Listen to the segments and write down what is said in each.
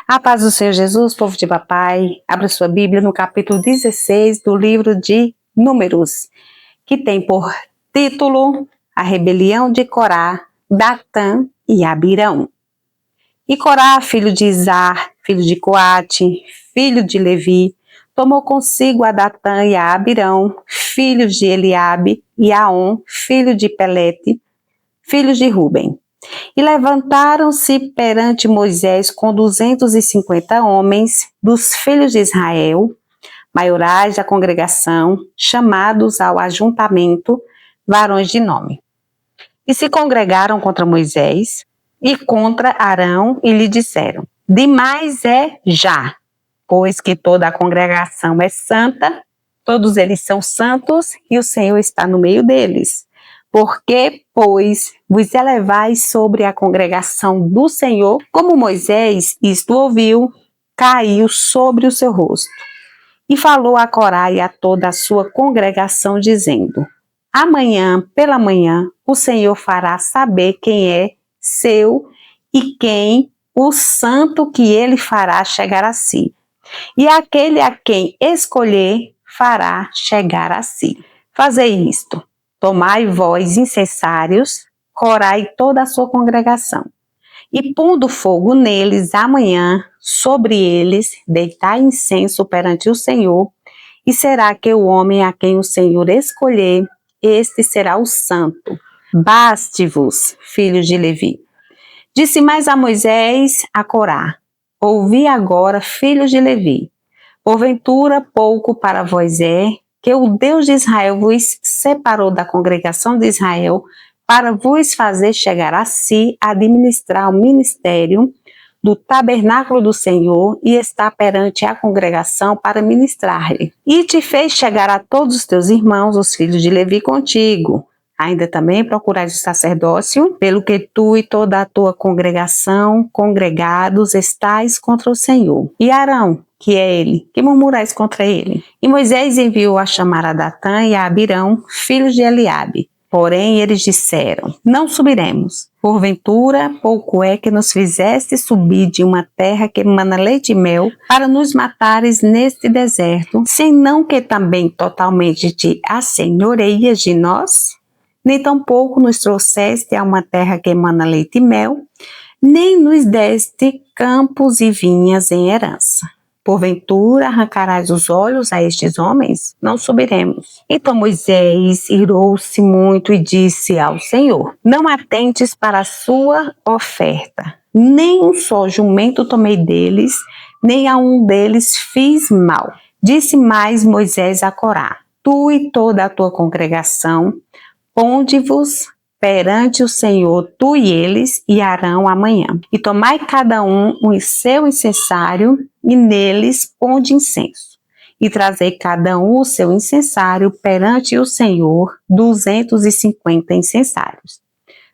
A paz do Senhor Jesus, povo de papai, abra sua Bíblia no capítulo 16 do livro de Números, que tem por título A Rebelião de Corá, Datã e Abirão. E Corá, filho de Izar, filho de Coate, filho de Levi, tomou consigo a Datã e a Abirão, filhos de Eliabe, e Aon, filho de Pelete, filhos de Ruben. E levantaram-se perante Moisés com 250 homens dos filhos de Israel, maiorais da congregação, chamados ao ajuntamento, varões de nome. E se congregaram contra Moisés e contra Arão e lhe disseram: demais é já, pois que toda a congregação é santa, todos eles são santos e o Senhor está no meio deles. Porque, pois, vos elevais sobre a congregação do Senhor, como Moisés isto ouviu, caiu sobre o seu rosto. E falou a Corá e a toda a sua congregação, dizendo: amanhã, pela manhã, o Senhor fará saber quem é seu e quem o santo que ele fará chegar a si. E aquele a quem escolher fará chegar a si. Fazei isto. Tomai vós incensários, Corá e toda a sua congregação, e pondo fogo neles amanhã, sobre eles deitai incenso perante o Senhor, e será que o homem a quem o Senhor escolher, este será o santo. Baste-vos, filhos de Levi. Disse mais a Moisés a Corá: ouvi agora, filhos de Levi, porventura pouco para vós é, que o Deus de Israel vos separou da congregação de Israel para vos fazer chegar a si, administrar o ministério do tabernáculo do Senhor e estar perante a congregação para ministrar-lhe. E te fez chegar a todos os teus irmãos, os filhos de Levi, contigo. Ainda também procurais o sacerdócio, pelo que tu e toda a tua congregação, congregados, estais contra o Senhor. E Arão, que é ele, que murmurais contra ele? E Moisés enviou a chamar a Datã e a Abirão, filhos de Eliabe. Porém, eles disseram: não subiremos. Porventura, pouco é que nos fizeste subir de uma terra que emana leite e mel, para nos matares neste deserto, senão que também totalmente te assenhoreias de nós? Nem tampouco nos trouxeste a uma terra que emana leite e mel, nem nos deste campos e vinhas em herança. Porventura arrancarás os olhos a estes homens? Não subiremos. Então Moisés irou-se muito e disse ao Senhor: não atentes para a sua oferta, nem um só jumento tomei deles, nem a um deles fiz mal. Disse mais Moisés a Corá: tu e toda a tua congregação, ponde-vos perante o Senhor, tu e eles, e Arão amanhã. E tomai cada um o seu incensário, e neles ponde incenso. E trazei cada um o seu incensário perante o Senhor, 250 incensários.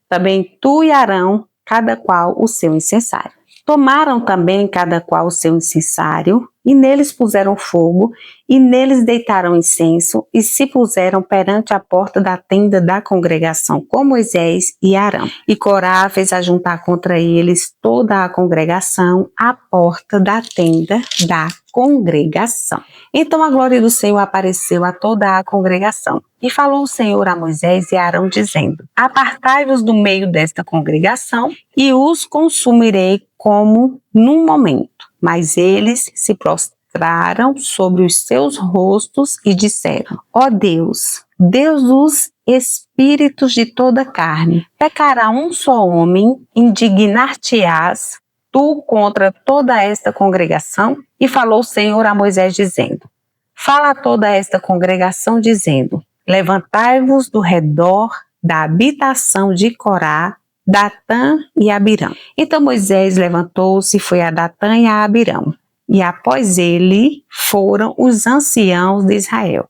Também tu e Arão, cada qual o seu incensário. Tomaram também cada qual o seu incensário, e neles puseram fogo, e neles deitaram incenso, e se puseram perante a porta da tenda da congregação com Moisés e Arão. E Corá fez ajuntar contra eles toda a congregação à porta da tenda da congregação. Então a glória do Senhor apareceu a toda a congregação. E falou o Senhor a Moisés e a Arão, dizendo: apartai-vos do meio desta congregação, e os consumirei como num momento. Mas eles se prostraram sobre os seus rostos e disseram: ó Deus, Deus dos espíritos de toda carne, pecará um só homem, indignar-te-ás tu contra toda esta congregação? E falou o Senhor a Moisés, dizendo: fala a toda esta congregação, dizendo: levantai-vos do redor da habitação de Corá, Datã e Abirão. Então Moisés levantou-se e foi a Datã e a Abirão, e após ele foram os anciãos de Israel.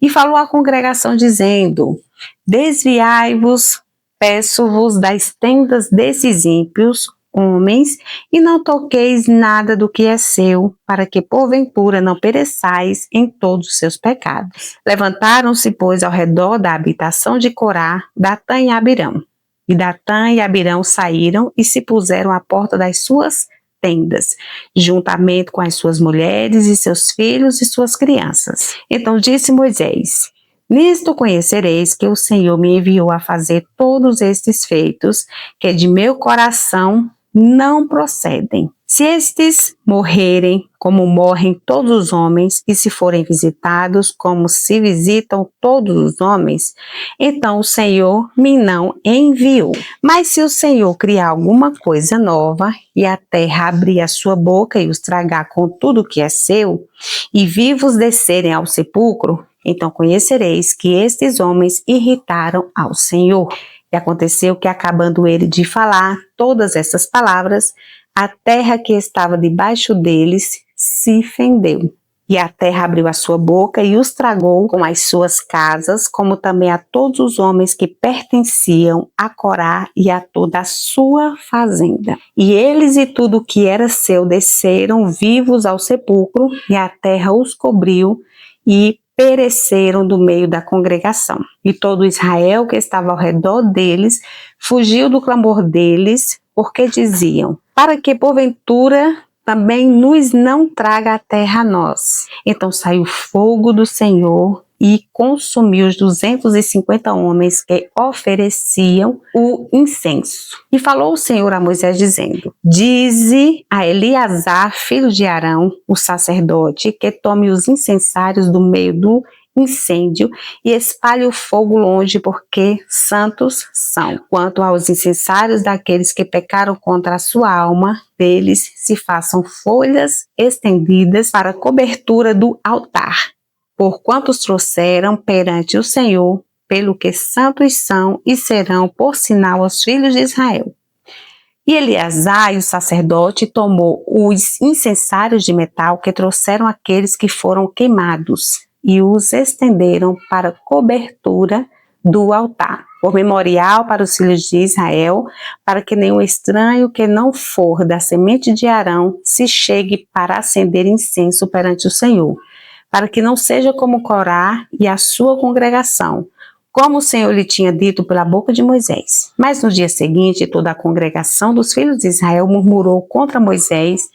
E falou à congregação, dizendo: desviai-vos, peço-vos, das tendas desses ímpios homens, e não toqueis nada do que é seu, para que porventura não pereçais em todos os seus pecados. Levantaram-se, pois, ao redor da habitação de Corá, Datã e Abirão. E Datã e Abirão saíram e se puseram à porta das suas tendas, juntamente com as suas mulheres e seus filhos e suas crianças. Então disse Moisés: nisto conhecereis que o Senhor me enviou a fazer todos estes feitos, que de meu coração não procedem. Se estes morrerem, como morrem todos os homens, e se forem visitados, como se visitam todos os homens, então o Senhor me não enviou. Mas se o Senhor criar alguma coisa nova, e a terra abrir a sua boca e os tragar com tudo que é seu, e vivos descerem ao sepulcro, então conhecereis que estes homens irritaram ao Senhor. E aconteceu que, acabando ele de falar todas essas palavras, a terra que estava debaixo deles se fendeu. E a terra abriu a sua boca e os tragou com as suas casas, como também a todos os homens que pertenciam a Corá e a toda a sua fazenda. E eles e tudo o que era seu desceram vivos ao sepulcro, e a terra os cobriu e pereceram do meio da congregação. E todo Israel que estava ao redor deles fugiu do clamor deles, porque diziam: para que porventura também nos não traga a terra a nós. Então saiu fogo do Senhor e consumiu os 250 homens que ofereciam o incenso. E falou o Senhor a Moisés dizendo: dize a Eleazar, filho de Arão, o sacerdote, que tome os incensários do meio do incêndio e espalhe o fogo longe, porque santos são. Quanto aos incensários daqueles que pecaram contra a sua alma, deles se façam folhas estendidas para a cobertura do altar, porquanto os trouxeram perante o Senhor, pelo que santos são e serão por sinal aos filhos de Israel. E Eleazar, o sacerdote, tomou os incensários de metal que trouxeram aqueles que foram queimados, e os estenderam para cobertura do altar, por memorial para os filhos de Israel, para que nenhum estranho que não for da semente de Arão se chegue para acender incenso perante o Senhor, para que não seja como Corá e a sua congregação, como o Senhor lhe tinha dito pela boca de Moisés. Mas no dia seguinte, toda a congregação dos filhos de Israel murmurou contra Moisés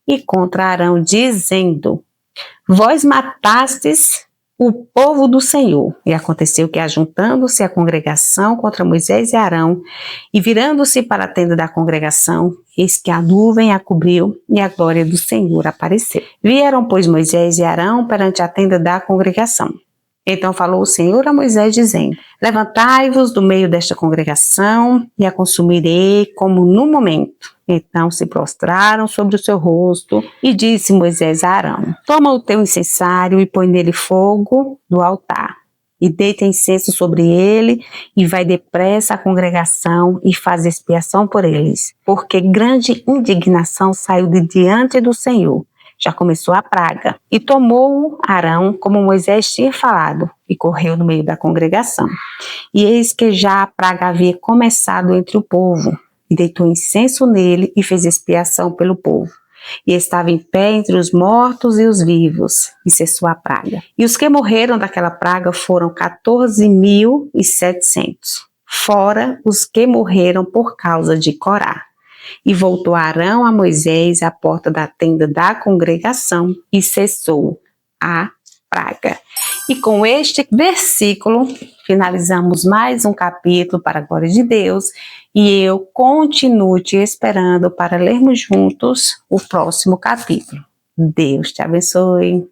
e contra Arão, dizendo: vós matastes o povo do Senhor. E aconteceu que, ajuntando-se a congregação contra Moisés e Arão, e virando-se para a tenda da congregação, eis que a nuvem a cobriu e a glória do Senhor apareceu. Vieram, pois, Moisés e Arão perante a tenda da congregação. Então falou o Senhor a Moisés, dizendo: levantai-vos do meio desta congregação, e a consumirei como no momento. Então se prostraram sobre o seu rosto, e disse Moisés a Arão: toma o teu incensário e põe nele fogo do altar, e deita incenso sobre ele, e vai depressa à congregação, e faz expiação por eles, porque grande indignação saiu de diante do Senhor. Já começou a praga. E tomou Arão, como Moisés tinha falado, e correu no meio da congregação. E eis que já a praga havia começado entre o povo, e deitou incenso nele e fez expiação pelo povo. E estava em pé entre os mortos e os vivos, e cessou a praga. E os que morreram daquela praga foram 14.700, fora os que morreram por causa de Corá. E voltou Arão a Moisés à porta da tenda da congregação, e cessou a praga. E com este versículo finalizamos mais um capítulo para a glória de Deus, e eu continuo te esperando para lermos juntos o próximo capítulo. Deus te abençoe.